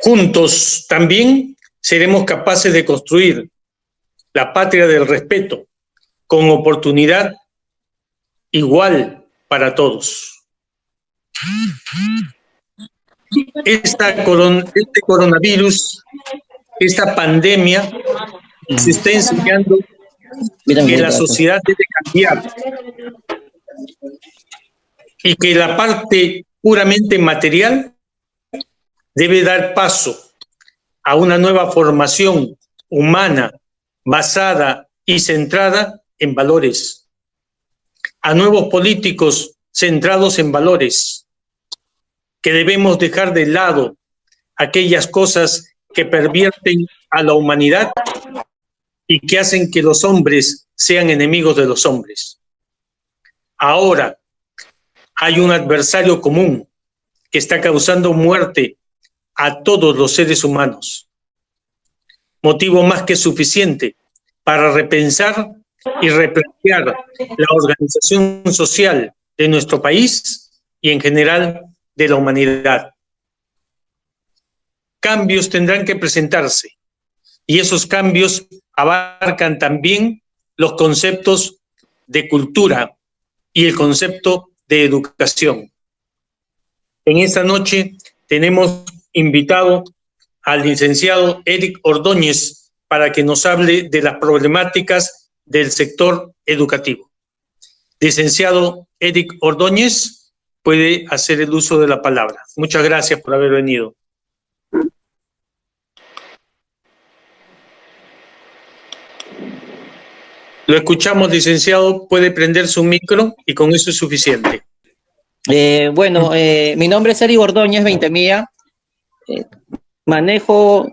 Juntos también seremos capaces de construir la patria del respeto, con oportunidad igual para todos. Este coronavirus, esta pandemia, se está enseñando que la sociedad debe cambiar y que la parte puramente material debe dar paso a una nueva formación humana basada y centrada en valores, a nuevos políticos centrados en valores, que debemos dejar de lado aquellas cosas que pervierten a la humanidad y que hacen que los hombres sean enemigos de los hombres. Ahora hay un adversario común que está causando muerte a todos los seres humanos. Motivo más que suficiente para repensar y replantear la organización social de nuestro país y en general de la humanidad. Cambios tendrán que presentarse y esos cambios abarcan también los conceptos de cultura y el concepto de educación. En esta noche tenemos invitado al licenciado Eric Ordóñez para que nos hable de las problemáticas del sector educativo. Licenciado Eric Ordóñez, puede hacer el uso de la palabra. Muchas gracias por haber venido. Lo escuchamos, licenciado. Puede prender su micro y con eso es suficiente. Mi nombre es Eric Ordóñez Veintemilla. Manejo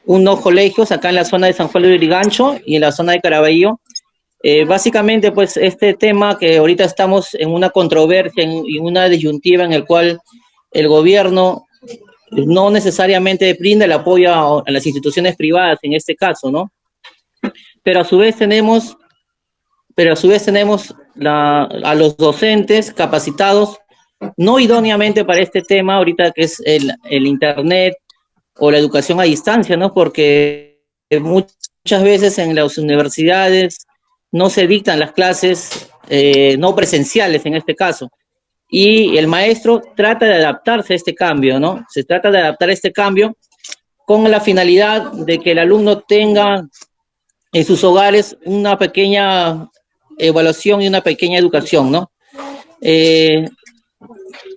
unos colegios acá en la zona de San Juan de Lurigancho y en la zona de Caraballo. Básicamente, pues, este tema que ahorita estamos en una controversia, en una disyuntiva en el cual el gobierno no necesariamente brinda el apoyo a las instituciones privadas, en este caso, ¿no? Pero a su vez tenemos a los docentes capacitados no idóneamente para este tema ahorita, que es el internet o la educación a distancia, ¿no? Porque muchas veces en las universidades no se dictan las clases no presenciales en este caso, y el maestro trata de adaptarse a este cambio, ¿no? Se trata de adaptar este cambio con la finalidad de que el alumno tenga en sus hogares una pequeña evaluación y una pequeña educación, ¿no?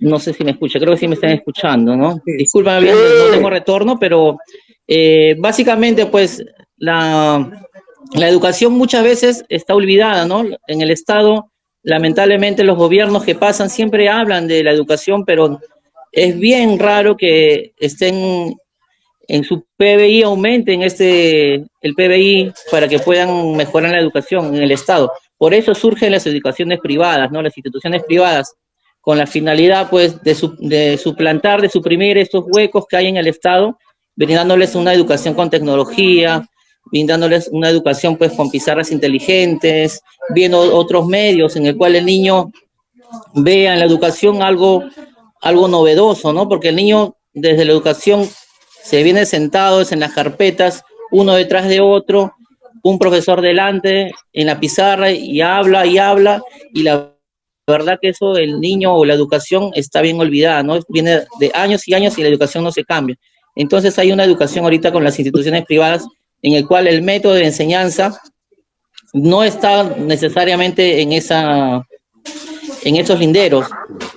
No sé si me escucha, creo que sí me están escuchando, ¿no? Discúlpame, no tengo retorno, pero básicamente, pues, la educación muchas veces está olvidada, ¿no? En el Estado, lamentablemente, los gobiernos que pasan siempre hablan de la educación, pero es bien raro que estén en su PBI, aumenten el PBI para que puedan mejorar la educación en el Estado. Por eso surgen las educaciones privadas, ¿no? Las instituciones privadas, con la finalidad, pues, de suplantar, de suprimir estos huecos que hay en el Estado, brindándoles una educación con tecnología, brindándoles una educación, pues, con pizarras inteligentes, viendo otros medios en el cual el niño vea en la educación algo novedoso, ¿no? Porque el niño, desde la educación, se viene sentados en las carpetas, uno detrás de otro, un profesor delante en la pizarra y habla, y la verdad que eso, el niño o la educación está bien olvidada, ¿no? Viene de años y años y la educación no se cambia. Entonces hay una educación ahorita con las instituciones privadas en el cual el método de enseñanza no está necesariamente en esos linderos.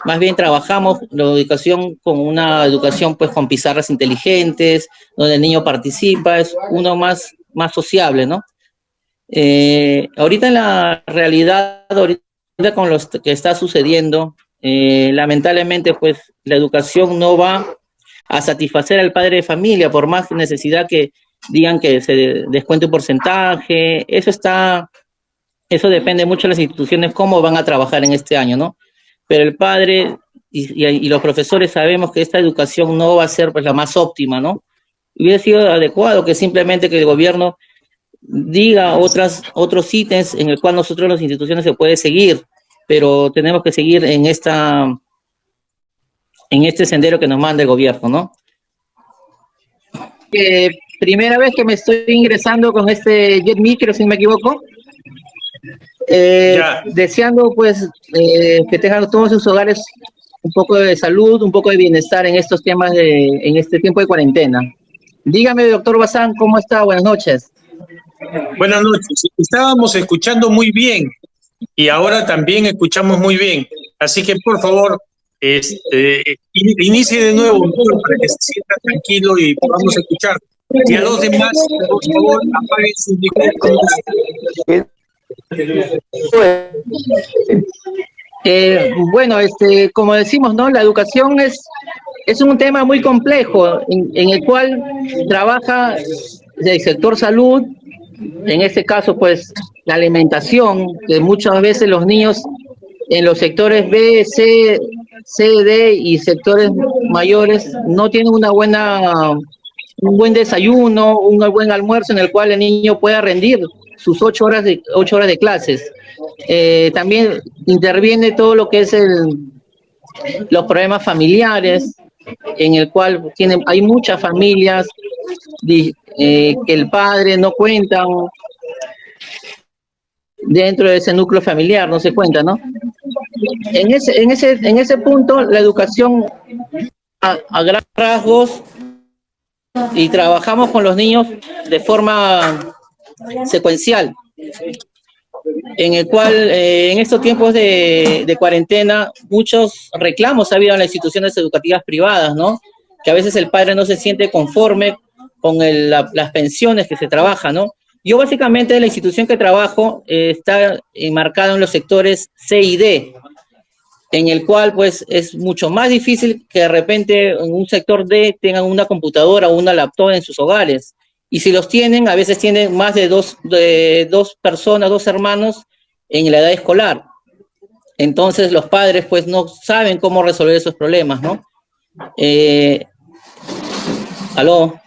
Más bien trabajamos la educación con una educación, pues, con pizarras inteligentes, donde el niño participa, es uno más sociable, ¿no? Ahorita en la realidad, ahorita con lo que está sucediendo, lamentablemente, pues, la educación no va a satisfacer al padre de familia, por más necesidad que digan que se descuente un porcentaje. Eso depende mucho de las instituciones, cómo van a trabajar en este año, ¿no? Pero el padre y los profesores sabemos que esta educación no va a ser, pues, la más óptima, ¿no? Hubiera sido adecuado que simplemente que el gobierno diga otros ítems en el cual nosotros, las instituciones, se puede seguir, pero tenemos que seguir en este sendero que nos manda el gobierno, ¿no? Primera vez que me estoy ingresando con este Jet Micro, si no me equivoco. Deseando pues que tengan todos sus hogares un poco de salud, un poco de bienestar en estos temas en este tiempo de cuarentena. Dígame, doctor Bazán, ¿cómo está? Buenas noches. Buenas noches. Estábamos escuchando muy bien y ahora también escuchamos muy bien. Así que, por favor, inicie de nuevo para que se sienta tranquilo y podamos escuchar. Y a los demás, por favor, apaguen sus micrófonos. Bueno, como decimos, ¿no? La educación es un tema muy complejo en el cual trabaja el sector salud, en este caso, pues, la alimentación, que muchas veces los niños en los sectores B, C, D y sectores mayores no tienen un buen desayuno, un buen almuerzo en el cual el niño pueda rendir sus 8 horas de clases. También interviene todo lo que es los problemas familiares, en el cual hay muchas familias que el padre no cuenta dentro de ese núcleo familiar, no se cuenta, ¿no? En ese punto, la educación a grandes rasgos, y trabajamos con los niños de forma secuencial, en el cual en estos tiempos de cuarentena muchos reclamos ha habido en las instituciones educativas privadas, ¿no? Que a veces el padre no se siente conforme con las pensiones que se trabajan, ¿no? Yo básicamente la institución que trabajo está enmarcada en los sectores C y D, en el cual pues es mucho más difícil que de repente en un sector D tengan una computadora o una laptop en sus hogares. Y si los tienen, a veces tienen más de dos personas, dos hermanos en la edad escolar. Entonces los padres pues no saben cómo resolver esos problemas, ¿no? ¿Aló?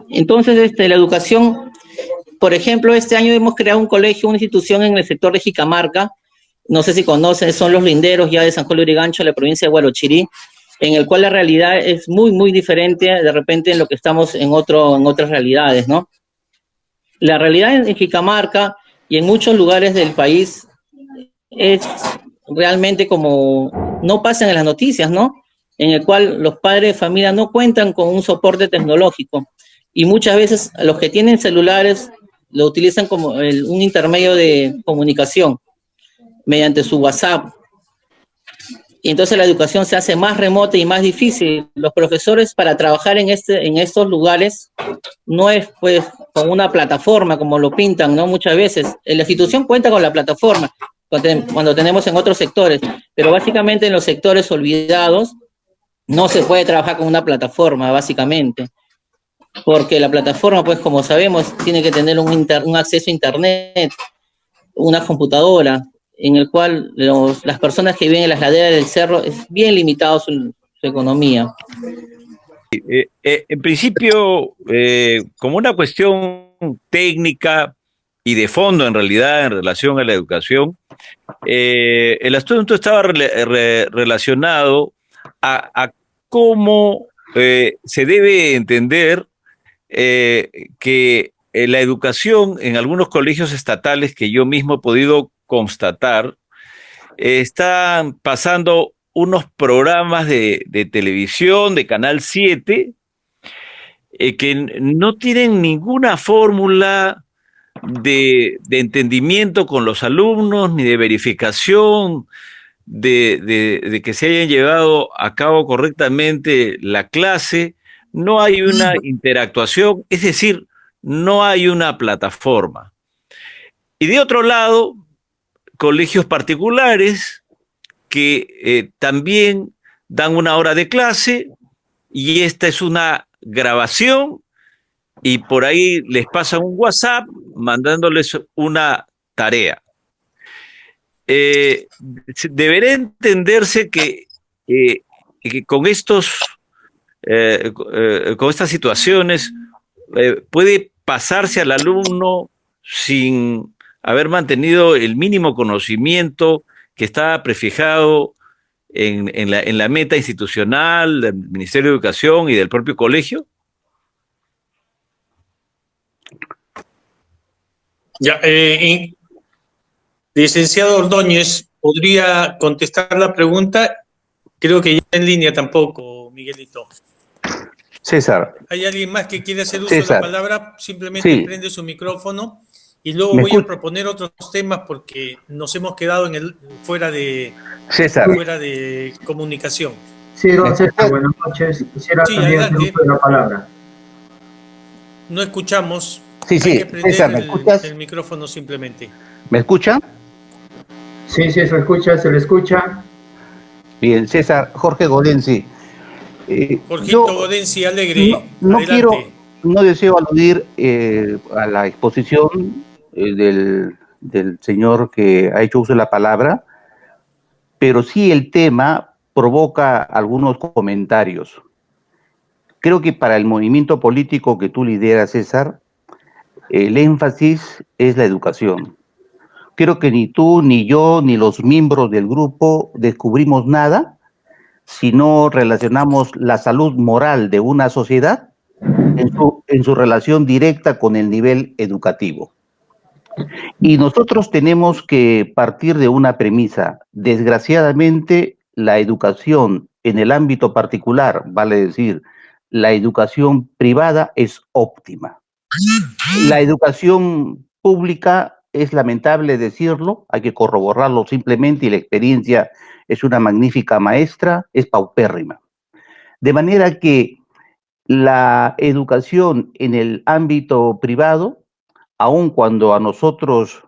Entonces la educación, por ejemplo, este año hemos creado un colegio, una institución en el sector de Jicamarca, no sé si conocen, son los linderos ya de San Juan de Lurigancho, la provincia de Huarochirí, en el cual la realidad es muy, muy diferente de repente en lo que estamos en otras realidades, ¿no? La realidad en Jicamarca y en muchos lugares del país es realmente como no pasan en las noticias, ¿no? En el cual los padres de familia no cuentan con un soporte tecnológico y muchas veces los que tienen celulares lo utilizan como un intermedio de comunicación mediante su WhatsApp. Y entonces la educación se hace más remota y más difícil. Los profesores para trabajar en estos lugares no es pues con una plataforma como lo pintan, ¿no? Muchas veces. La institución cuenta con la plataforma cuando tenemos en otros sectores, pero básicamente en los sectores olvidados no se puede trabajar con una plataforma, básicamente. Porque la plataforma, pues como sabemos, tiene que tener un acceso a internet, una computadora, en el cual las personas que viven en las laderas del cerro es bien limitado su economía. En principio, como una cuestión técnica y de fondo en realidad en relación a la educación, el asunto estaba relacionado a cómo se debe entender que la educación en algunos colegios estatales que yo mismo he podido constatar, están pasando unos programas de televisión, de Canal 7, que no tienen ninguna fórmula de entendimiento con los alumnos, ni de verificación de que se hayan llevado a cabo correctamente la clase. No hay una interactuación, es decir, no hay una plataforma. Y de otro lado, colegios particulares que también dan una hora de clase y esta es una grabación y por ahí les pasan un WhatsApp mandándoles una tarea. Deberá entenderse que con con estas situaciones puede pasarse al alumno sin haber mantenido el mínimo conocimiento que está prefijado en la meta institucional del Ministerio de Educación y del propio colegio? Ya, licenciado Ordóñez, ¿podría contestar la pregunta? Creo que ya en línea tampoco, Miguelito. César. ¿Hay alguien más que quiere hacer uso de la palabra? Simplemente sí. prende su micrófono y luego voy a proponer otros temas porque nos hemos quedado fuera de comunicación. Sí, don César, buenas noches. Quisiera también hacer uso de la palabra. No escuchamos. Sí, Hay que prender César, ¿me escuchas? el micrófono simplemente. ¿Me escucha? Sí, se le escucha. Bien, César, Jorge Godensi. Jorgito Godensi, alegre. No deseo aludir a la exposición del señor que ha hecho uso de la palabra, pero sí el tema provoca algunos comentarios. Creo que para el movimiento político que tú lideras, César, el énfasis es la educación. Creo que ni tú, ni yo, ni los miembros del grupo descubrimos nada si no relacionamos la salud moral de una sociedad en su relación directa con el nivel educativo. Y nosotros tenemos que partir de una premisa. Desgraciadamente, la educación en el ámbito particular, vale decir, la educación privada es óptima. La educación pública, es lamentable decirlo, hay que corroborarlo simplemente, y la experiencia es una magnífica maestra, es paupérrima. De manera que la educación en el ámbito privado, aun cuando a nosotros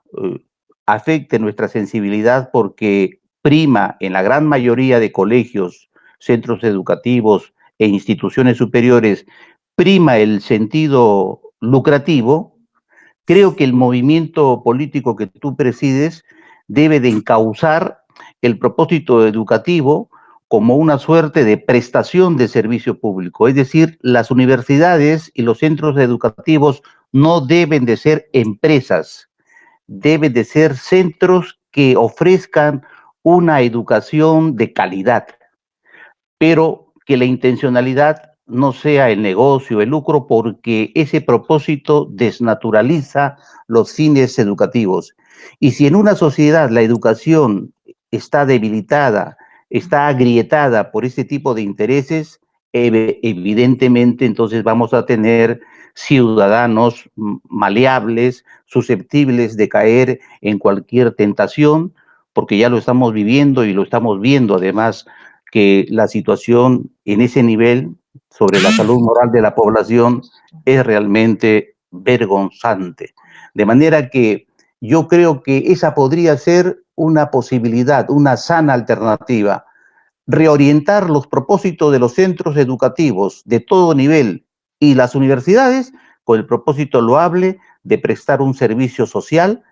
afecte nuestra sensibilidad porque prima en la gran mayoría de colegios, centros educativos e instituciones superiores, prima el sentido lucrativo, creo que el movimiento político que tú presides debe de encauzar el propósito educativo como una suerte de prestación de servicio público. Es decir, las universidades y los centros educativos no deben de ser empresas, deben de ser centros que ofrezcan una educación de calidad, pero que la intencionalidad no sea el negocio, el lucro, porque ese propósito desnaturaliza los fines educativos. Y si en una sociedad la educación está debilitada, está agrietada por este tipo de intereses, evidentemente entonces vamos a tener ciudadanos maleables, susceptibles de caer en cualquier tentación, porque ya lo estamos viviendo y lo estamos viendo además que la situación en ese nivel sobre la salud moral de la población es realmente vergonzante. De manera que yo creo que esa podría ser una posibilidad, una sana alternativa. Reorientar los propósitos de los centros educativos de todo nivel y las universidades con el propósito loable de prestar un servicio social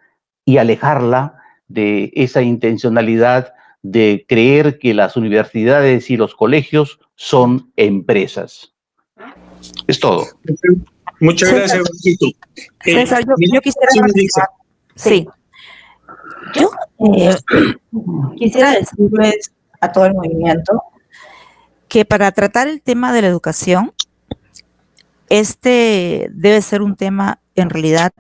y alejarla de esa intencionalidad de creer que las universidades y los colegios son empresas. Es todo. Muchas gracias, Jorgito. César, yo quisiera... Sí. Yo quisiera decirles a todo el movimiento que para tratar el tema de la educación, este debe ser un tema en realidad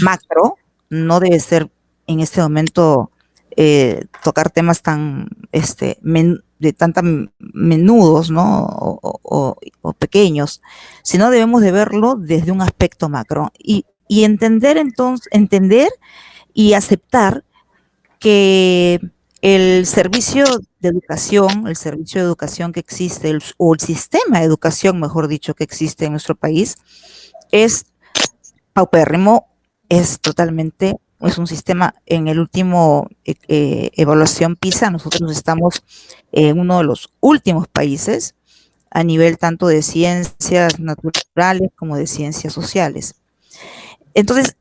macro, no debe ser en este momento tocar temas tan menudos, ¿no? o pequeños, sino debemos de verlo desde un aspecto macro y entender y aceptar que el servicio de educación que existe, o el sistema de educación, mejor dicho, que existe en nuestro país, es paupérrimo, es un sistema, en el último evaluación PISA, nosotros estamos en uno de los últimos países a nivel tanto de ciencias naturales como de ciencias sociales. Entonces,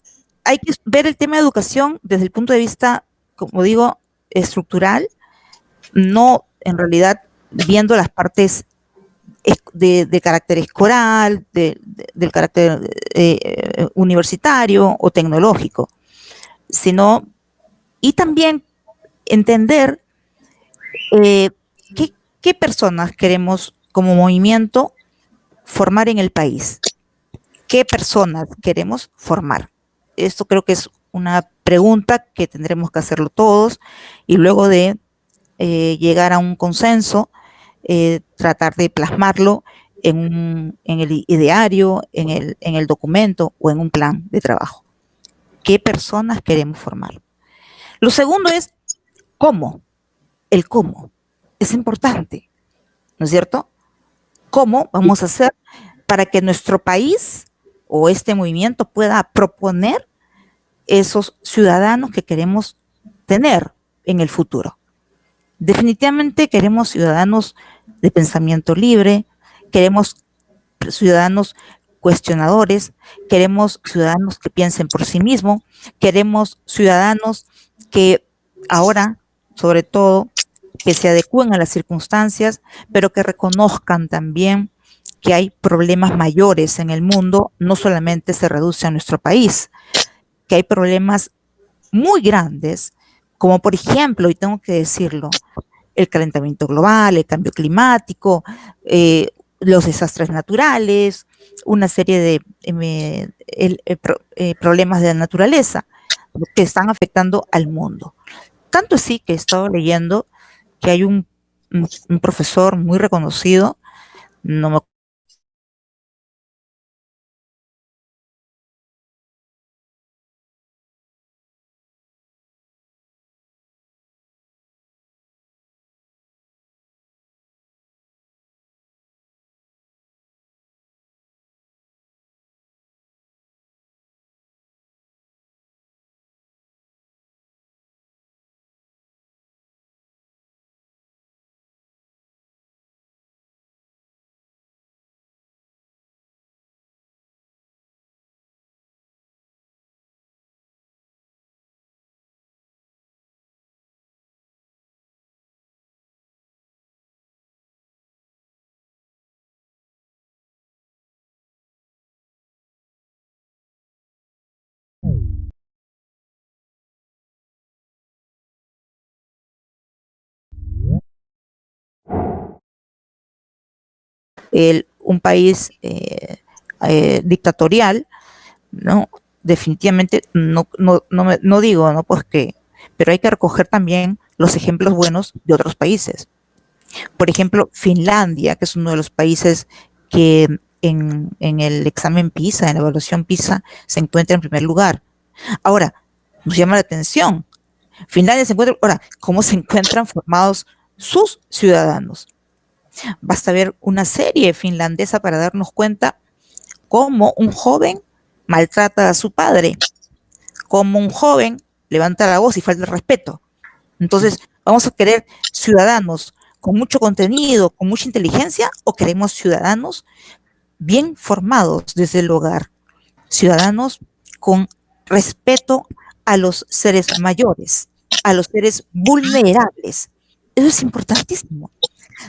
hay que ver el tema de educación desde el punto de vista, como digo, estructural, no en realidad viendo las partes de carácter escolar, del carácter universitario o tecnológico, sino, y también entender ¿Qué personas queremos como movimiento formar en el país? ¿Qué personas queremos formar? Esto creo que es una pregunta que tendremos que hacerlo todos y luego de llegar a un consenso, tratar de plasmarlo en el ideario, en el documento o en un plan de trabajo. ¿Qué personas queremos formar? Lo segundo es cómo. El cómo es importante, ¿no es cierto? ¿Cómo vamos a hacer para que nuestro país o este movimiento pueda proponer esos ciudadanos que queremos tener en el futuro? Definitivamente queremos ciudadanos de pensamiento libre, queremos ciudadanos cuestionadores, queremos ciudadanos que piensen por sí mismos, queremos ciudadanos que ahora, sobre todo, que se adecúen a las circunstancias, pero que reconozcan también que hay problemas mayores en el mundo, no solamente se reduce a nuestro país, que hay problemas muy grandes, como por ejemplo, y tengo que decirlo, el calentamiento global, el cambio climático, los desastres naturales, una serie de problemas de la naturaleza que están afectando al mundo. Tanto así que he estado leyendo que hay un profesor muy reconocido, no me un país dictatorial, ¿no? Definitivamente no digo, ¿no? Pues que, pero hay que recoger también los ejemplos buenos de otros países. Por ejemplo, Finlandia, que es uno de los países que en el examen PISA, en la evaluación PISA, se encuentra en primer lugar. Ahora, nos llama la atención, Finlandia se encuentra, ahora, ¿cómo se encuentran formados sus ciudadanos? Basta ver una serie finlandesa para darnos cuenta cómo un joven maltrata a su padre, cómo un joven levanta la voz y falta el respeto. Entonces, ¿vamos a querer ciudadanos con mucho contenido, con mucha inteligencia, o queremos ciudadanos bien formados desde el hogar? Ciudadanos con respeto a los seres mayores, a los seres vulnerables. Eso es importantísimo.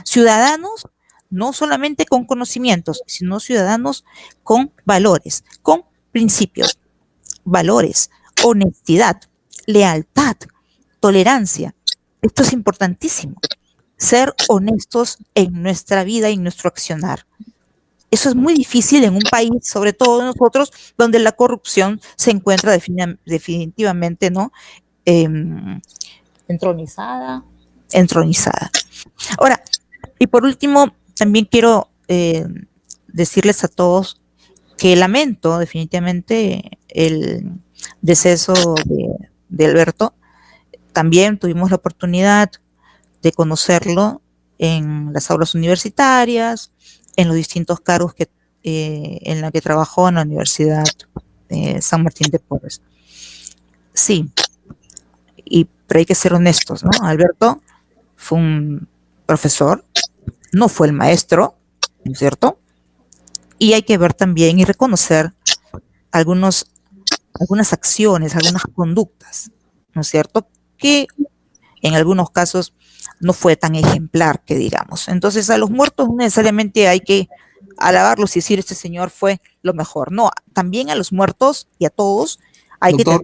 Ciudadanos no solamente con conocimientos, sino ciudadanos con valores, con principios, valores, honestidad, lealtad, tolerancia. Esto es importantísimo. Ser honestos en nuestra vida y en nuestro accionar. Eso es muy difícil en un país, sobre todo nosotros, donde la corrupción se encuentra definitivamente, ¿no? Entronizada. Ahora, y por último, también quiero decirles a todos que lamento definitivamente el deceso de Alberto. También tuvimos la oportunidad de conocerlo en las aulas universitarias, en los distintos cargos en la que trabajó en la Universidad San Martín de Porres. Sí, pero hay que ser honestos, ¿no? Alberto fue un profesor, no fue el maestro, ¿no es cierto? Y hay que ver también y reconocer algunas acciones, algunas conductas, ¿no es cierto? Que en algunos casos no fue tan ejemplar, que digamos. Entonces, a los muertos no necesariamente hay que alabarlos y decir, este señor fue lo mejor. No, también a los muertos y a todos hay que tener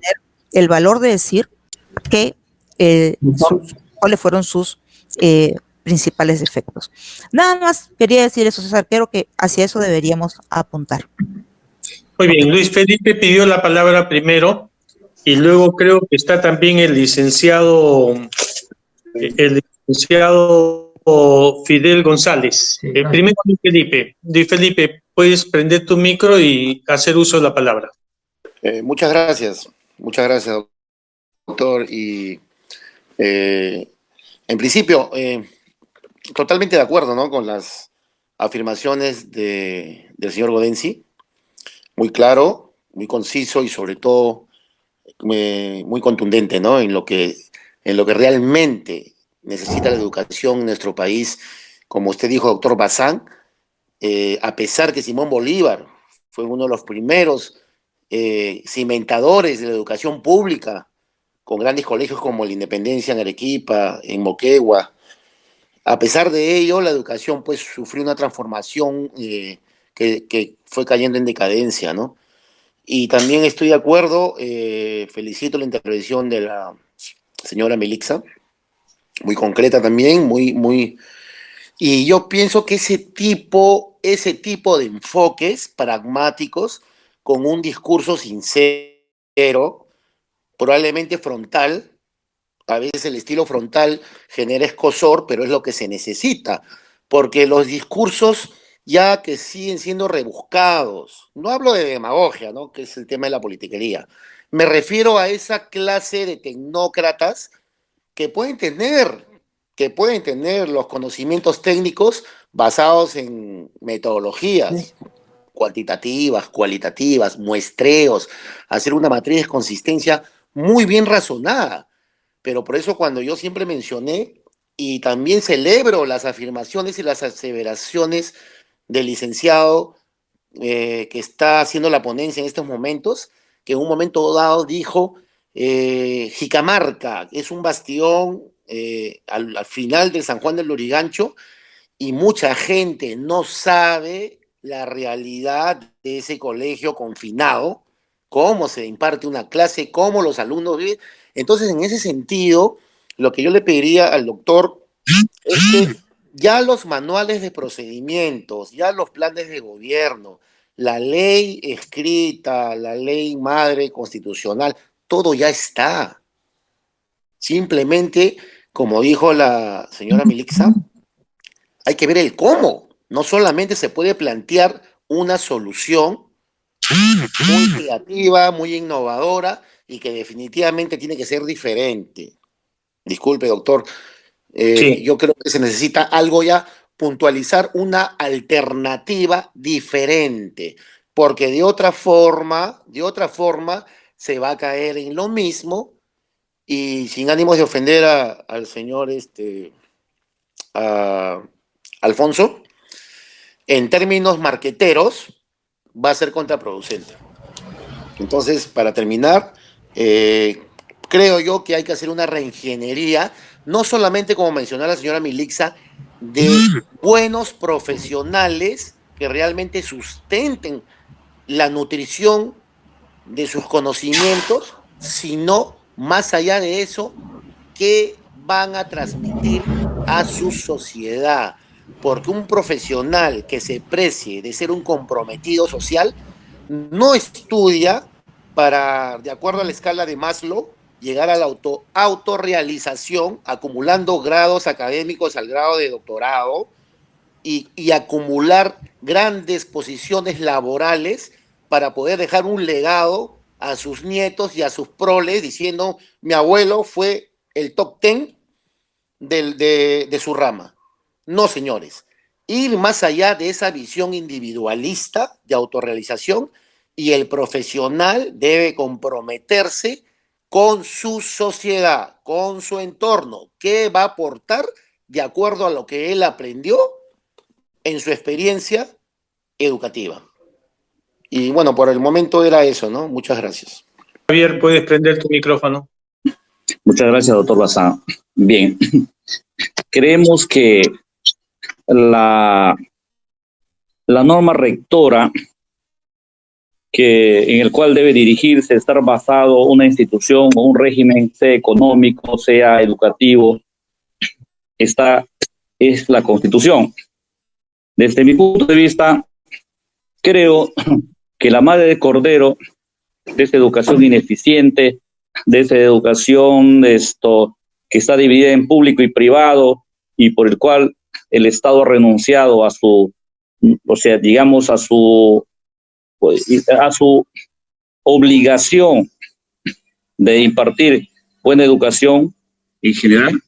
el valor de decir que cuáles fueron sus principales efectos. Nada más quería decir eso, César, creo que hacia eso deberíamos apuntar. Muy bien, Luis Felipe pidió la palabra primero y luego creo que está también el licenciado Fidel González. Sí, Primero Luis Felipe. Luis Felipe, puedes prender tu micro y hacer uso de la palabra. Muchas gracias, doctor. Y en principio, totalmente de acuerdo, ¿no?, con las afirmaciones del señor Godensi. Muy claro, muy conciso y sobre todo muy contundente, ¿no?, en lo que realmente necesita la educación en nuestro país. Como usted dijo, doctor Bazán, a pesar que Simón Bolívar fue uno de los primeros cimentadores de la educación pública, con grandes colegios como la Independencia en Arequipa, en Moquegua, a pesar de ello, la educación pues sufrió una transformación que fue cayendo en decadencia, ¿no? Y también estoy de acuerdo, felicito la intervención de la señora Melixa, muy concreta también, y yo pienso que ese tipo de enfoques pragmáticos, con un discurso sincero, probablemente frontal, a veces el estilo frontal genera escozor, pero es lo que se necesita, porque los discursos ya que siguen siendo rebuscados, no hablo de demagogia, ¿no?, que es el tema de la politiquería, me refiero a esa clase de tecnócratas que pueden tener los conocimientos técnicos basados en metodologías cuantitativas, cualitativas, muestreos, hacer una matriz de consistencia muy bien razonada. Pero por eso cuando yo siempre mencioné, y también celebro las afirmaciones y las aseveraciones del licenciado que está haciendo la ponencia en estos momentos, que en un momento dado dijo, Jicamarca es un bastión al final del San Juan del Lurigancho, y mucha gente no sabe la realidad de ese colegio confinado, cómo se imparte una clase, cómo los alumnos viven. Entonces, en ese sentido, lo que yo le pediría al doctor es que ya los manuales de procedimientos, ya los planes de gobierno, la ley escrita, la ley madre constitucional, todo ya está. Simplemente, como dijo la señora Melixa, hay que ver el cómo. No solamente se puede plantear una solución muy creativa, muy innovadora y que definitivamente tiene que ser diferente. Disculpe, doctor. Sí. Yo creo que se necesita algo ya, puntualizar una alternativa diferente, porque de otra forma se va a caer en lo mismo, y sin ánimos de ofender al señor Alfonso, en términos marqueteros va a ser contraproducente. Entonces, para terminar, creo yo que hay que hacer una reingeniería, no solamente, como mencionó la señora Melixa, de buenos profesionales que realmente sustenten la nutrición de sus conocimientos, sino más allá de eso, que van a transmitir a su sociedad. Porque un profesional que se precie de ser un comprometido social no estudia para, de acuerdo a la escala de Maslow, llegar a la autorrealización, acumulando grados académicos al grado de doctorado y acumular grandes posiciones laborales para poder dejar un legado a sus nietos y a sus proles diciendo, mi abuelo fue el top 10 de su rama. No, señores. Ir más allá de esa visión individualista de autorrealización, y el profesional debe comprometerse con su sociedad, con su entorno, qué va a aportar de acuerdo a lo que él aprendió en su experiencia educativa. Y bueno, por el momento era eso, ¿no? Muchas gracias. Javier, puedes prender tu micrófono. Muchas gracias, doctor Bazán. Bien, creemos que la norma rectora en el cual debe dirigirse, estar basado una institución o un régimen, sea económico, sea educativo, está es la Constitución. Desde mi punto de vista, creo que la madre de cordero de esa educación ineficiente, de esa educación que está dividida en público y privado y por el cual el Estado ha renunciado a su, o sea, digamos, a su obligación de impartir buena educación en general,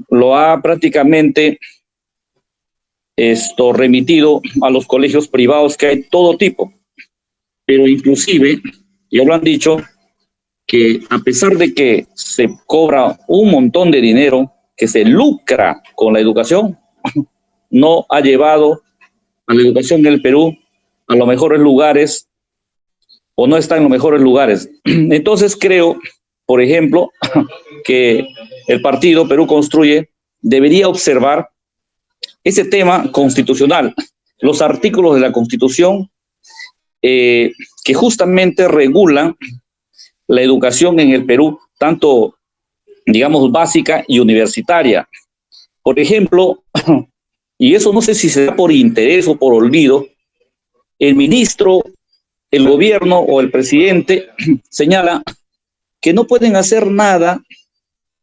lo ha prácticamente remitido a los colegios privados, que hay todo tipo, pero inclusive, ya lo han dicho, que a pesar de que se cobra un montón de dinero, que se lucra con la educación, no ha llevado a la educación en el Perú a los mejores lugares, o no está en los mejores lugares. Entonces creo, por ejemplo, que el partido Perú Construye debería observar ese tema constitucional, los artículos de la Constitución que justamente regulan la educación en el Perú, tanto, digamos, básica y universitaria. Por ejemplo, y eso no sé si será por interés o por olvido, el ministro, el gobierno o el presidente señala que no pueden hacer nada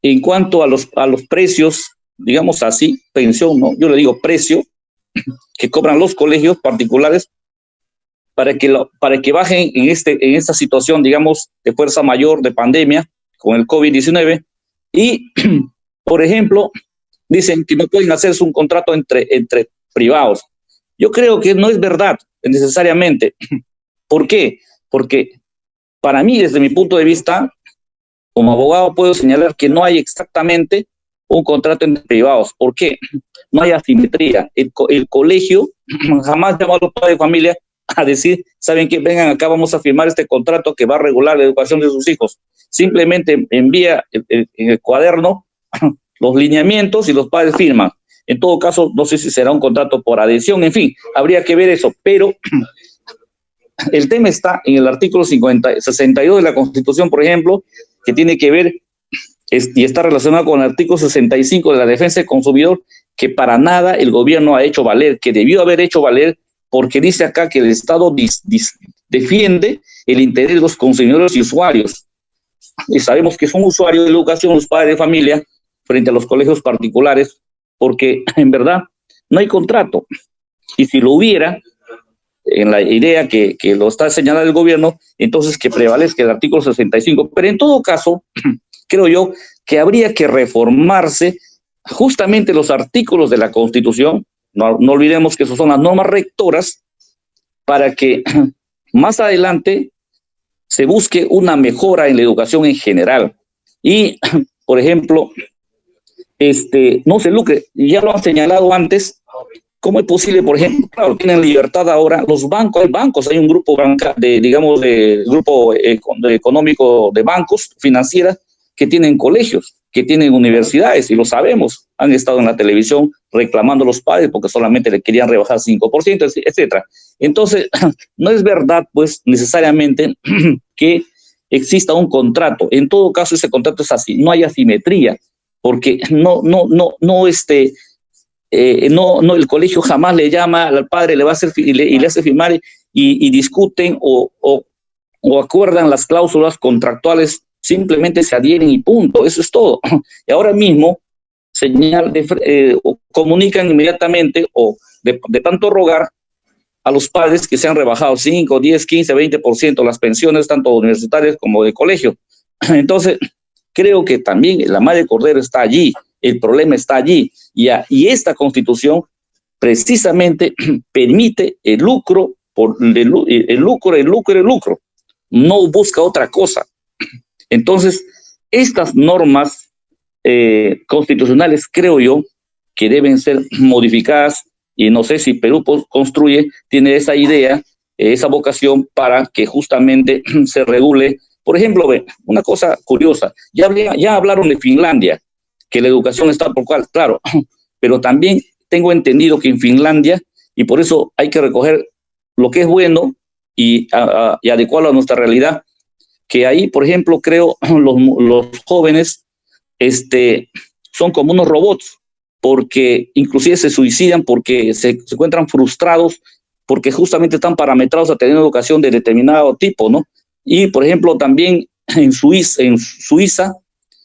en cuanto a los precios, digamos así, pensión, ¿no? Yo le digo precio, que cobran los colegios particulares para que bajen en esta situación, digamos, de fuerza mayor, de pandemia, con el COVID-19. Y, por ejemplo, dicen que no pueden hacerse un contrato entre privados. Yo creo que no es verdad necesariamente. ¿Por qué? Porque para mí, desde mi punto de vista, como abogado puedo señalar que no hay exactamente un contrato entre privados. ¿Por qué? No hay asimetría. El colegio jamás llama a los padres de familia a decir, ¿saben qué? Vengan acá, vamos a firmar este contrato que va a regular la educación de sus hijos. Simplemente envía en el cuaderno los lineamientos y los padres firman. En todo caso, no sé si será un contrato por adhesión, en fin, habría que ver eso, pero el tema está en el artículo 62 de la Constitución, por ejemplo, que tiene que ver y está relacionado con el artículo 65 de la defensa del consumidor, que para nada el gobierno ha hecho valer, que debió haber hecho valer, porque dice acá que el Estado defiende el interés de los consumidores y usuarios. Y sabemos que son usuarios de la educación los padres de familia frente a los colegios particulares, porque en verdad no hay contrato. Y si lo hubiera, en la idea que lo está señalando el gobierno, entonces que prevalezca el artículo 65. Pero en todo caso, creo yo que habría que reformarse justamente los artículos de la Constitución. No olvidemos que esas son las normas rectoras para que más adelante se busque una mejora en la educación en general. Y, por ejemplo, no se lucre. Ya lo han señalado antes. ¿Cómo es posible, por ejemplo? Claro, tienen libertad ahora. Los bancos, hay un grupo grupo económico de bancos financieras que tienen colegios, que tienen universidades, y lo sabemos. Han estado en la televisión reclamando a los padres porque solamente le querían rebajar 5%, etcétera. Entonces, no es verdad, pues, necesariamente que exista un contrato. En todo caso, ese contrato es así, no hay asimetría, porque el colegio jamás le llama al padre, le va a hacer y le hace firmar y discuten o acuerdan las cláusulas contractuales, simplemente se adhieren y punto, eso es todo. Y ahora mismo comunican inmediatamente o de tanto rogar a los padres que se han rebajado 5, 10, 15, 20% las pensiones, tanto universitarias como de colegio. Entonces, creo que también la madre cordero está allí, el problema está allí, y esta Constitución precisamente permite el lucro, no busca otra cosa. Entonces, estas normas constitucionales creo yo que deben ser modificadas, y no sé si Perú Construye tiene esa idea, esa vocación para que justamente se regule. Por ejemplo, una cosa curiosa, ya hablaron de Finlandia, que la educación está por cual, claro, pero también tengo entendido que en Finlandia, y por eso hay que recoger lo que es bueno y adecuarlo a nuestra realidad, que ahí, por ejemplo, creo los jóvenes son como unos robots, porque inclusive se suicidan porque se encuentran frustrados, porque justamente están parametrados a tener una educación de determinado tipo, ¿no? Y, por ejemplo, también en Suiza,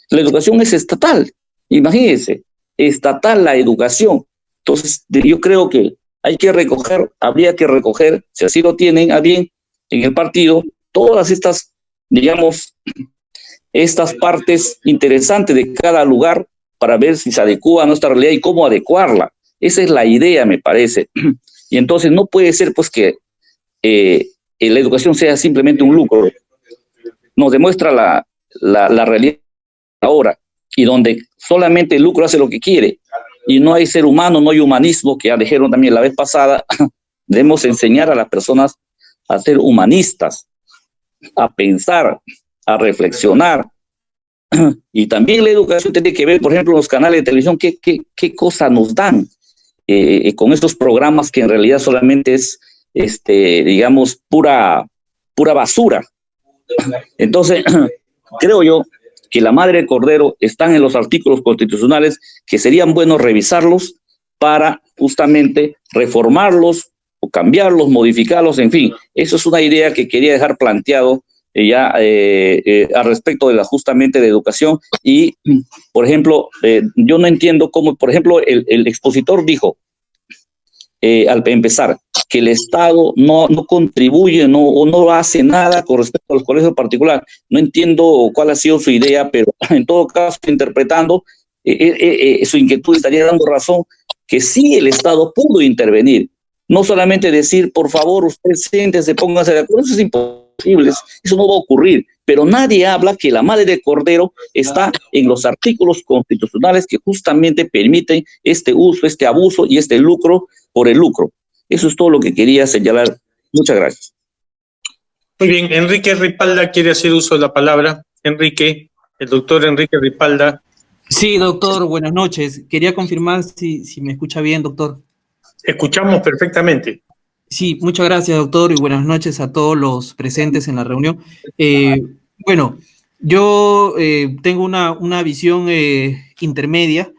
la educación es estatal. Imagínense, estatal la educación. Entonces, yo creo que habría que recoger, si así lo tienen a bien en el partido, todas estas, digamos, estas partes interesantes de cada lugar para ver si se adecua a nuestra realidad y cómo adecuarla. Esa es la idea, me parece. Y entonces no puede ser pues que la educación sea simplemente un lucro. Nos demuestra la realidad ahora, y donde solamente el lucro hace lo que quiere, y no hay ser humano, no hay humanismo, que ya dijeron también la vez pasada. Debemos enseñar a las personas a ser humanistas, a pensar, a reflexionar. Y también la educación tiene que ver, por ejemplo, los canales de televisión, qué cosa nos dan con estos programas que en realidad solamente es, digamos, pura basura. Entonces, creo yo que la madre de Cordero están en los artículos constitucionales que serían buenos revisarlos para justamente reformarlos o cambiarlos, modificarlos, en fin. Eso es una idea que quería dejar planteado al respecto de justamente de educación. Y, por ejemplo, yo no entiendo cómo, por ejemplo, el expositor dijo, al empezar, que el Estado no contribuye o no hace nada con respecto a los colegios particulares. No entiendo cuál ha sido su idea, pero en todo caso, interpretando su inquietud, estaría dando razón que sí el Estado pudo intervenir. No solamente decir, por favor, ustedes siéntense, pónganse de acuerdo, eso es imposible, eso no va a ocurrir. Pero nadie habla que la madre de Cordero está en los artículos constitucionales que justamente permiten este uso, este abuso y este lucro por el lucro. Eso es todo lo que quería señalar. Muchas gracias. Muy bien, Enrique Ripalda quiere hacer uso de la palabra. Enrique, el doctor Enrique Ripalda. Sí, doctor, buenas noches. Quería confirmar si me escucha bien, doctor. Escuchamos perfectamente. Sí, muchas gracias, doctor, y buenas noches a todos los presentes en la reunión. Bueno, yo tengo una visión intermedia,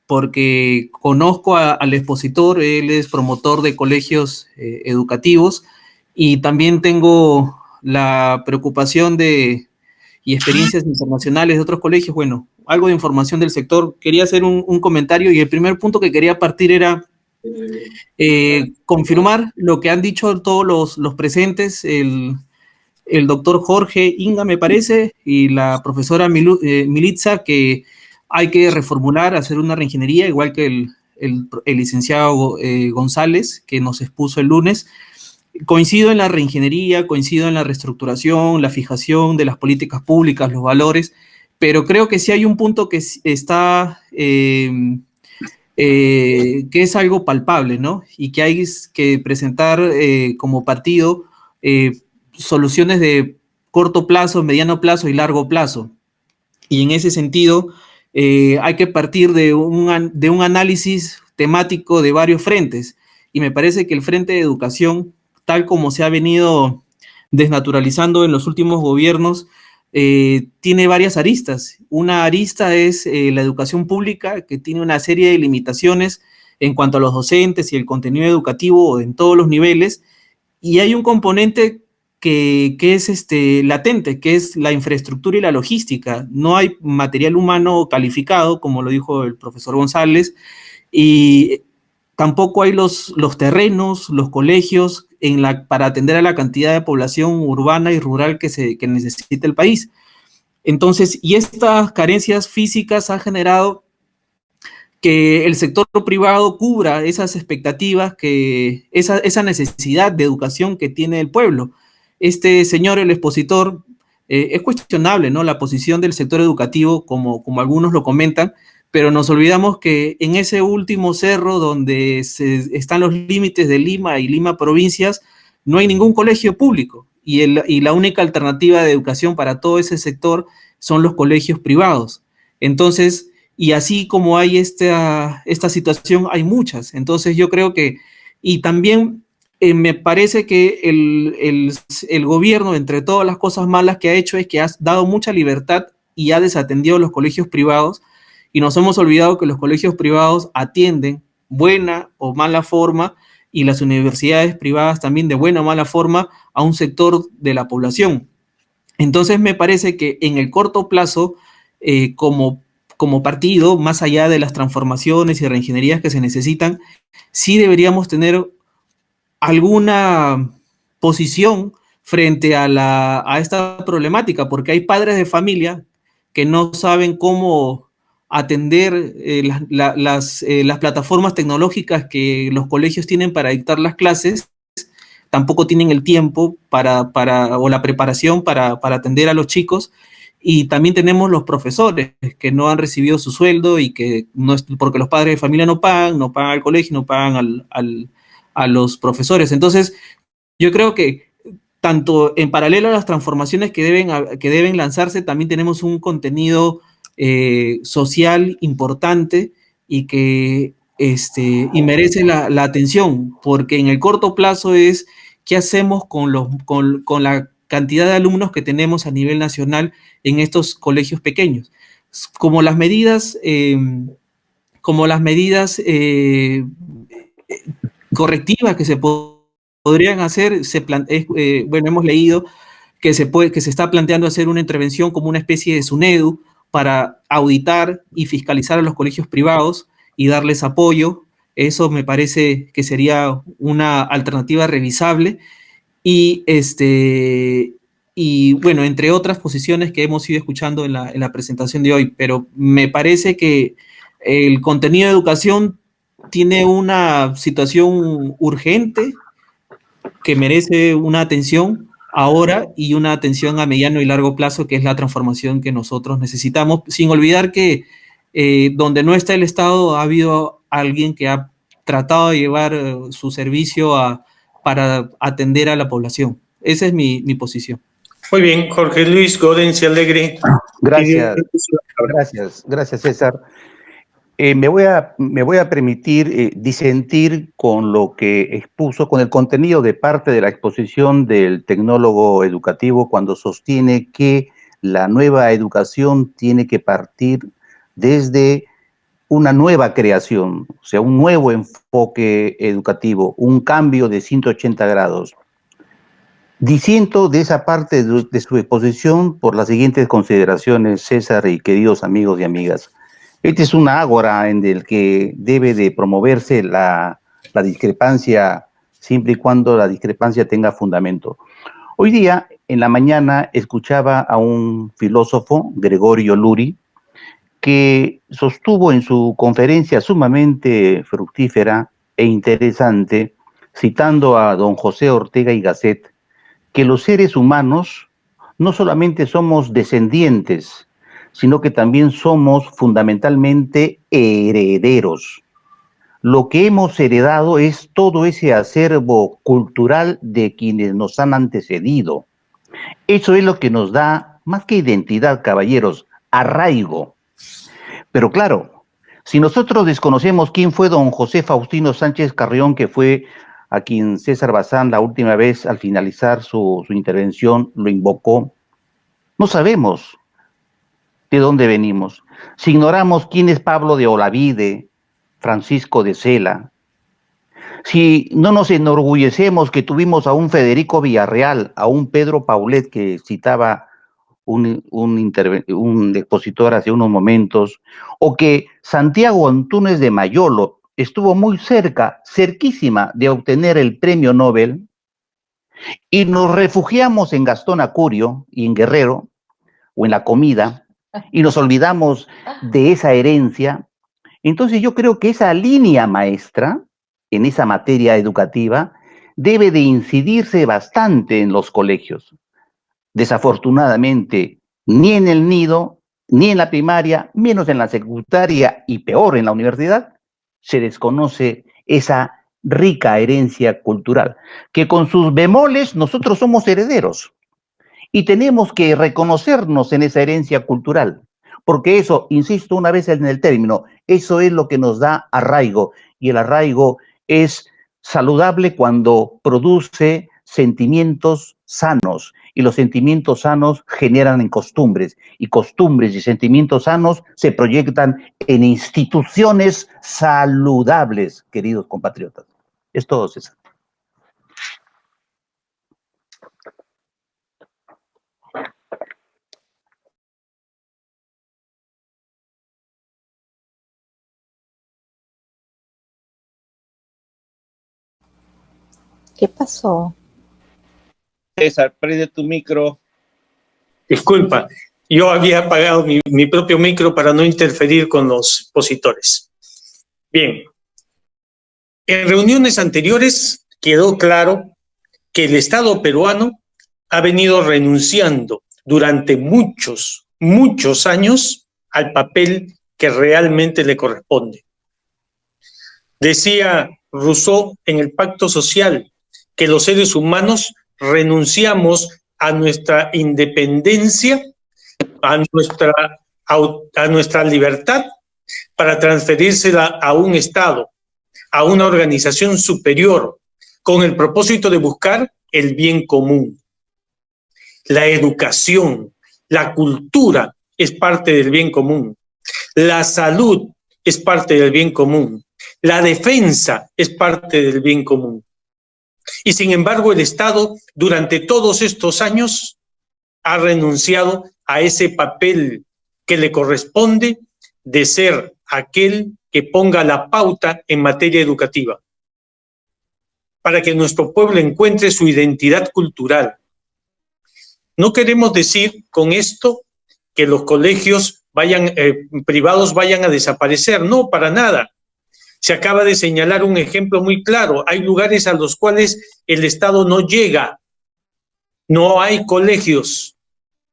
porque conozco al expositor, él es promotor de colegios educativos, y también tengo la preocupación y experiencias internacionales de otros colegios. Bueno, algo de información del sector. Quería hacer un comentario, y el primer punto que quería partir era confirmar lo que han dicho todos los presentes, el doctor Jorge Inga, me parece, y la profesora Militza, que hay que reformular, hacer una reingeniería, igual que el licenciado González, que nos expuso el lunes. Coincido en la reingeniería, coincido en la reestructuración, la fijación de las políticas públicas, los valores, pero creo que sí hay un punto que está, que es algo palpable, ¿no? Y que hay que presentar como partido soluciones de corto plazo, mediano plazo y largo plazo. Y en ese sentido, hay que partir de un análisis temático de varios frentes. Y me parece que el frente de educación, tal como se ha venido desnaturalizando en los últimos gobiernos, tiene varias aristas. Una arista es la educación pública, que tiene una serie de limitaciones en cuanto a los docentes y el contenido educativo en todos los niveles. Y hay un componente que es latente, que es la infraestructura y la logística. No hay material humano calificado, como lo dijo el profesor González, y tampoco hay los terrenos, los colegios para atender a la cantidad de población urbana y rural que necesita el país. Entonces, y estas carencias físicas han generado que el sector privado cubra esas expectativas, esa necesidad de educación que tiene el pueblo. Este señor, el expositor, es cuestionable, ¿no?, la posición del sector educativo, como algunos lo comentan, pero nos olvidamos que en ese último cerro donde están los límites de Lima y Lima provincias, no hay ningún colegio público, y la única alternativa de educación para todo ese sector son los colegios privados. Entonces, y así como hay esta situación, hay muchas. Entonces yo creo que, y también me parece que el gobierno, entre todas las cosas malas que ha hecho, es que ha dado mucha libertad y ha desatendido los colegios privados, y nos hemos olvidado que los colegios privados atienden buena o mala forma, y las universidades privadas también de buena o mala forma, a un sector de la población. Entonces me parece que en el corto plazo, como partido, más allá de las transformaciones y reingenierías que se necesitan, sí deberíamos tener alguna posición frente a esta problemática, porque hay padres de familia que no saben cómo atender las plataformas tecnológicas que los colegios tienen para dictar las clases, tampoco tienen el tiempo o la preparación para atender a los chicos, y también tenemos los profesores que no han recibido su sueldo y que no es porque los padres de familia no pagan al colegio, no pagan a los profesores. Entonces, yo creo que tanto en paralelo a las transformaciones que deben lanzarse, también tenemos un contenido social importante y que y merece la atención, porque en el corto plazo es qué hacemos con la cantidad de alumnos que tenemos a nivel nacional en estos colegios pequeños. Como las medidas correctivas que se podrían hacer, bueno, hemos leído que se está planteando hacer una intervención como una especie de SUNEDU para auditar y fiscalizar a los colegios privados y darles apoyo. Eso me parece que sería una alternativa revisable. Y bueno, entre otras posiciones que hemos ido escuchando en la presentación de hoy, pero me parece que el contenido de educación tiene una situación urgente que merece una atención ahora y una atención a mediano y largo plazo, que es la transformación que nosotros necesitamos, sin olvidar que donde no está el Estado ha habido alguien que ha tratado de llevar su servicio para atender a la población. Esa es mi posición. Muy bien, Jorge Luis Godensi Alegre. Gracias, César. Me voy a permitir disentir con lo que expuso, con el contenido de parte de la exposición del tecnólogo educativo, cuando sostiene que la nueva educación tiene que partir desde una nueva creación, o sea, un nuevo enfoque educativo, un cambio de 180 grados. Disiento de esa parte de su exposición por las siguientes consideraciones, César y queridos amigos y amigas. Este es una ágora en el que debe de promoverse la discrepancia, siempre y cuando la discrepancia tenga fundamento. Hoy día, en la mañana, escuchaba a un filósofo, Gregorio Luri, que sostuvo en su conferencia sumamente fructífera e interesante, citando a don José Ortega y Gasset, que los seres humanos no solamente somos descendientes, sino que también somos fundamentalmente herederos. Lo que hemos heredado es todo ese acervo cultural de quienes nos han antecedido. Eso es lo que nos da, más que identidad, caballeros, arraigo. Pero claro, si nosotros desconocemos quién fue don José Faustino Sánchez Carrión, que fue a quien César Bazán la última vez al finalizar su intervención lo invocó, no sabemos de dónde venimos. Si ignoramos quién es Pablo de Olavide, Francisco de Sela, si no nos enorgullecemos que tuvimos a un Federico Villarreal, a un Pedro Paulet que citaba un expositor hace unos momentos, o que Santiago Antúnez de Mayolo estuvo muy cerquísima de obtener el premio Nobel, y nos refugiamos en Gastón Acurio y en Guerrero, o en la comida, y nos olvidamos de esa herencia. Entonces yo creo que esa línea maestra, en esa materia educativa, debe de incidirse bastante en los colegios. Desafortunadamente, ni en el nido, ni en la primaria, menos en la secundaria y peor en la universidad, se desconoce esa rica herencia cultural, que con sus bemoles nosotros somos herederos. Y tenemos que reconocernos en esa herencia cultural, porque eso, insisto una vez en el término, eso es lo que nos da arraigo, y el arraigo es saludable cuando produce sentimientos sanos, y los sentimientos sanos generan en costumbres, y costumbres y sentimientos sanos se proyectan en instituciones saludables, queridos compatriotas. Es todo, César. ¿Qué pasó? César, prende tu micro. Disculpa, yo había apagado mi propio micro para no interferir con los expositores. Bien, en reuniones anteriores quedó claro que el Estado peruano ha venido renunciando durante muchos años al papel que realmente le corresponde. Decía Rousseau en el Pacto Social que los seres humanos renunciamos a nuestra independencia, a nuestra libertad, para transferírsela a un Estado, a una organización superior, con el propósito de buscar el bien común. La educación, la cultura es parte del bien común. La salud es parte del bien común. La defensa es parte del bien común. Y sin embargo, el Estado, durante todos estos años, ha renunciado a ese papel que le corresponde de ser aquel que ponga la pauta en materia educativa, para que nuestro pueblo encuentre su identidad cultural. No queremos decir con esto que los colegios privados vayan a desaparecer, no, para nada. Se acaba de señalar un ejemplo muy claro. Hay lugares a los cuales el Estado no llega, no hay colegios,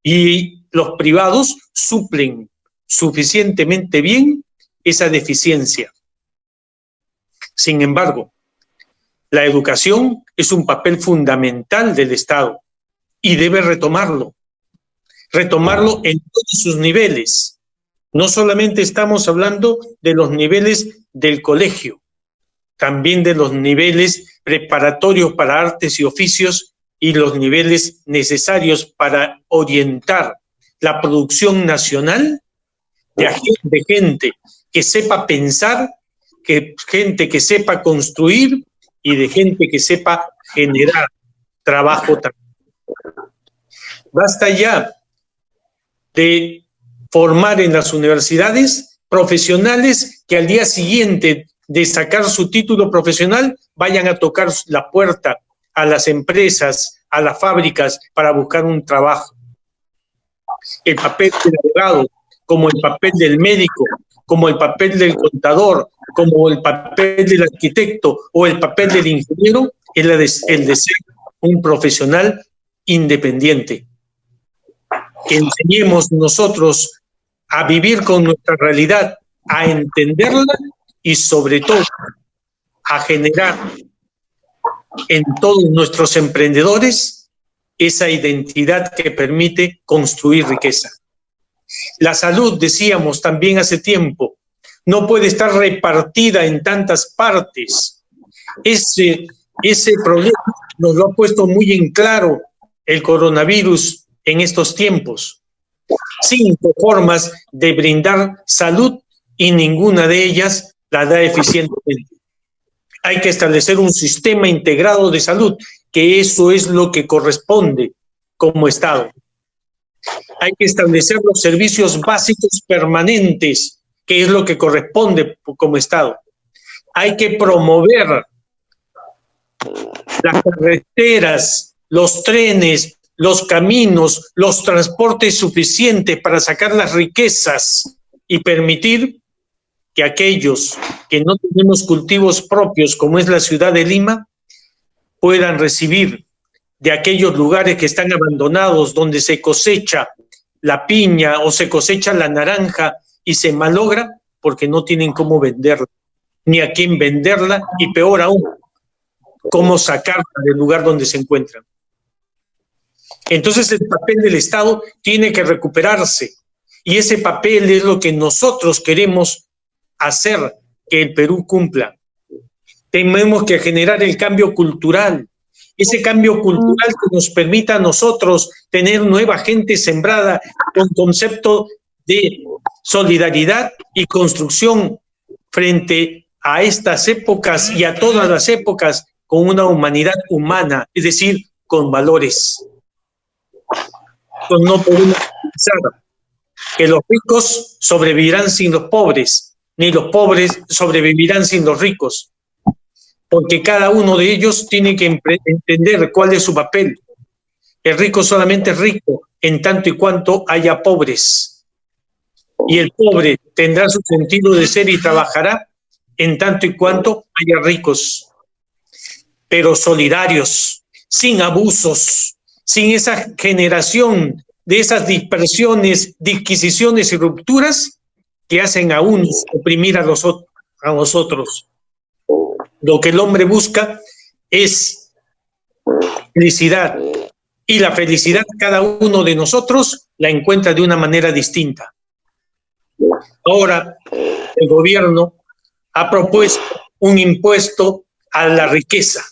y los privados suplen suficientemente bien esa deficiencia. Sin embargo, la educación es un papel fundamental del Estado y debe retomarlo en todos sus niveles. No solamente estamos hablando de los niveles del colegio, también de los niveles preparatorios para artes y oficios y los niveles necesarios para orientar la producción nacional de gente que sepa pensar, gente que sepa construir y de gente que sepa generar trabajo también. Basta ya de formar en las universidades profesionales que al día siguiente de sacar su título profesional vayan a tocar la puerta a las empresas, a las fábricas para buscar un trabajo. El papel del abogado, como el papel del médico, como el papel del contador, como el papel del arquitecto o el papel del ingeniero, es el de ser un profesional independiente. Que enseñemos nosotros a vivir con nuestra realidad, a entenderla y sobre todo a generar en todos nuestros emprendedores esa identidad que permite construir riqueza. La salud, decíamos también hace tiempo, no puede estar repartida en tantas partes. Ese problema nos lo ha puesto muy en claro el coronavirus en estos tiempos. 5 formas de brindar salud y ninguna de ellas la da eficientemente. Hay que establecer un sistema integrado de salud, que eso es lo que corresponde como Estado. Hay que establecer los servicios básicos permanentes, que es lo que corresponde como Estado. Hay que promover las carreteras, los trenes, los caminos, los transportes suficientes para sacar las riquezas y permitir que aquellos que no tenemos cultivos propios, como es la ciudad de Lima, puedan recibir de aquellos lugares que están abandonados, donde se cosecha la piña o se cosecha la naranja y se malogra porque no tienen cómo venderla, ni a quién venderla, y peor aún, cómo sacarla del lugar donde se encuentran. Entonces el papel del Estado tiene que recuperarse, y ese papel es lo que nosotros queremos hacer que el Perú cumpla. Tenemos que generar el cambio cultural, ese cambio cultural que nos permita a nosotros tener nueva gente sembrada con concepto de solidaridad y construcción frente a estas épocas y a todas las épocas con una humanidad humana, es decir, con valores. No podemos pensar que los ricos sobrevivirán sin los pobres, ni los pobres sobrevivirán sin los ricos, porque cada uno de ellos tiene que entender cuál es su papel. El rico solamente es rico en tanto y cuanto haya pobres, y el pobre tendrá su sentido de ser y trabajará en tanto y cuanto haya ricos, pero solidarios, sin abusos, sin esa generación de esas dispersiones, disquisiciones y rupturas que hacen a unos oprimir a los otros. Lo que el hombre busca es felicidad, y la felicidad cada uno de nosotros la encuentra de una manera distinta. Ahora el gobierno ha propuesto un impuesto a la riqueza,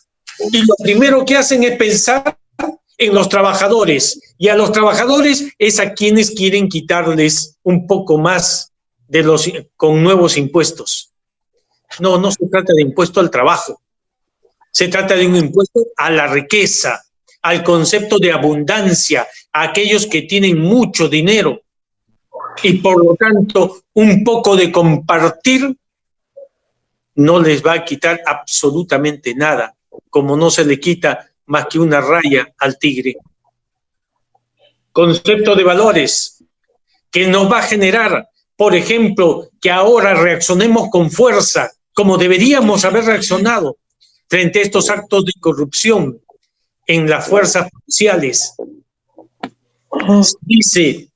y lo primero que hacen es pensar en los trabajadores, y a los trabajadores es a quienes quieren quitarles un poco más con nuevos impuestos. No, no se trata de impuesto al trabajo, se trata de un impuesto a la riqueza, al concepto de abundancia, a aquellos que tienen mucho dinero, y por lo tanto un poco de compartir no les va a quitar absolutamente nada, como no se le quita más que una raya al tigre. Concepto de valores que nos va a generar, por ejemplo, que ahora reaccionemos con fuerza, como deberíamos haber reaccionado frente a estos actos de corrupción en las fuerzas policiales. Dice,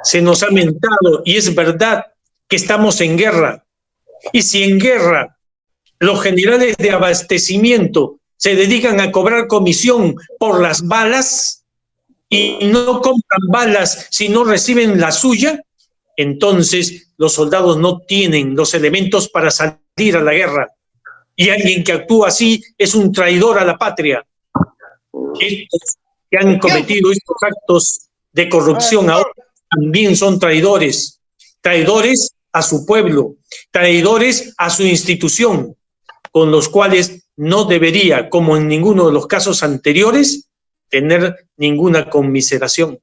se nos ha mentado, y es verdad, que estamos en guerra. Y si en guerra los generales de abastecimiento se dedican a cobrar comisión por las balas y no compran balas si no reciben la suya, entonces los soldados no tienen los elementos para salir a la guerra. Y alguien que actúa así es un traidor a la patria. Estos que han cometido estos actos de corrupción ahora también son traidores. Traidores a su pueblo, traidores a su institución, con los cuales no debería, como en ninguno de los casos anteriores, tener ninguna conmiseración.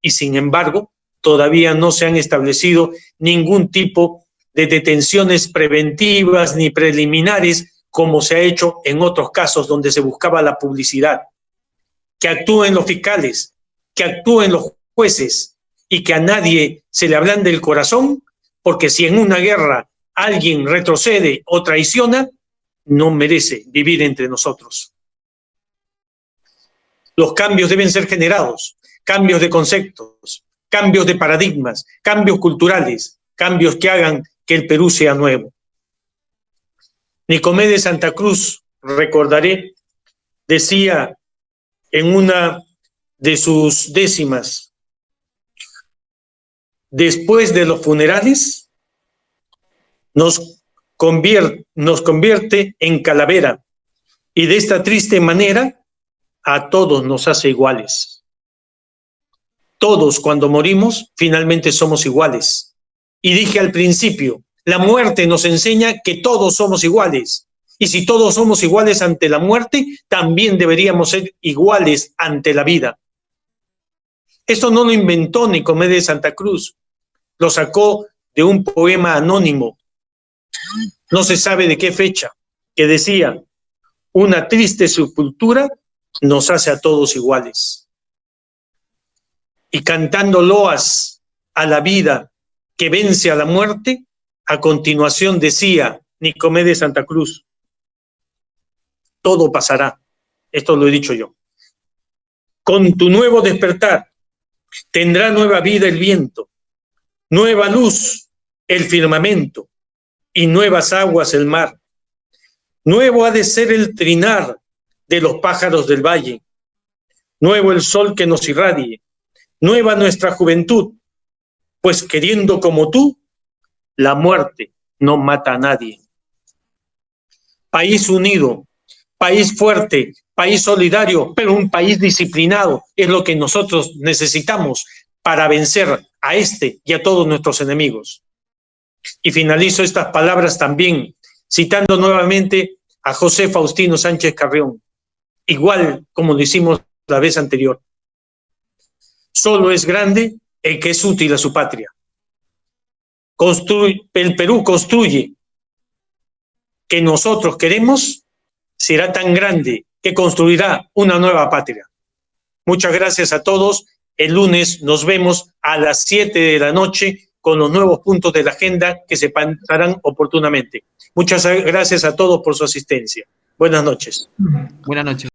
Y sin embargo, todavía no se han establecido ningún tipo de detenciones preventivas ni preliminares, como se ha hecho en otros casos donde se buscaba la publicidad. Que actúen los fiscales, que actúen los jueces, y que a nadie se le ablande el corazón, porque si en una guerra alguien retrocede o traiciona, no merece vivir entre nosotros. Los cambios deben ser generados, cambios de conceptos, cambios de paradigmas, cambios culturales, cambios que hagan que el Perú sea nuevo. Nicomé de Santa Cruz, recordaré, decía en una de sus décimas: después de los funerales, nos convierte en calavera, y de esta triste manera a todos nos hace iguales. Todos, cuando morimos, finalmente somos iguales. Y dije al principio, la muerte nos enseña que todos somos iguales. Y si todos somos iguales ante la muerte, también deberíamos ser iguales ante la vida. Esto no lo inventó Nicomé de Santa Cruz, lo sacó de un poema anónimo, no se sabe de qué fecha, que decía: una triste sepultura nos hace a todos iguales. Y cantando loas a la vida que vence a la muerte, a continuación decía Nicomé de Santa Cruz: todo pasará. Esto lo he dicho yo. Con tu nuevo despertar tendrá nueva vida el viento, nueva luz el firmamento y nuevas aguas el mar. Nuevo ha de ser el trinar de los pájaros del valle, nuevo el sol que nos irradie, nueva nuestra juventud, pues queriendo como tú, la muerte no mata a nadie. País unido, país fuerte, país solidario, pero un país disciplinado es lo que nosotros necesitamos para vencer a este y a todos nuestros enemigos. Y finalizo estas palabras también citando nuevamente a José Faustino Sánchez Carrión, igual como lo hicimos la vez anterior. Solo es grande el que es útil a su patria. El Perú construye que nosotros queremos, será tan grande que construirá una nueva patria. Muchas gracias a todos. El lunes nos vemos a las 7 de la noche con los nuevos puntos de la agenda que se pasarán oportunamente. Muchas gracias a todos por su asistencia. Buenas noches. Buenas noches.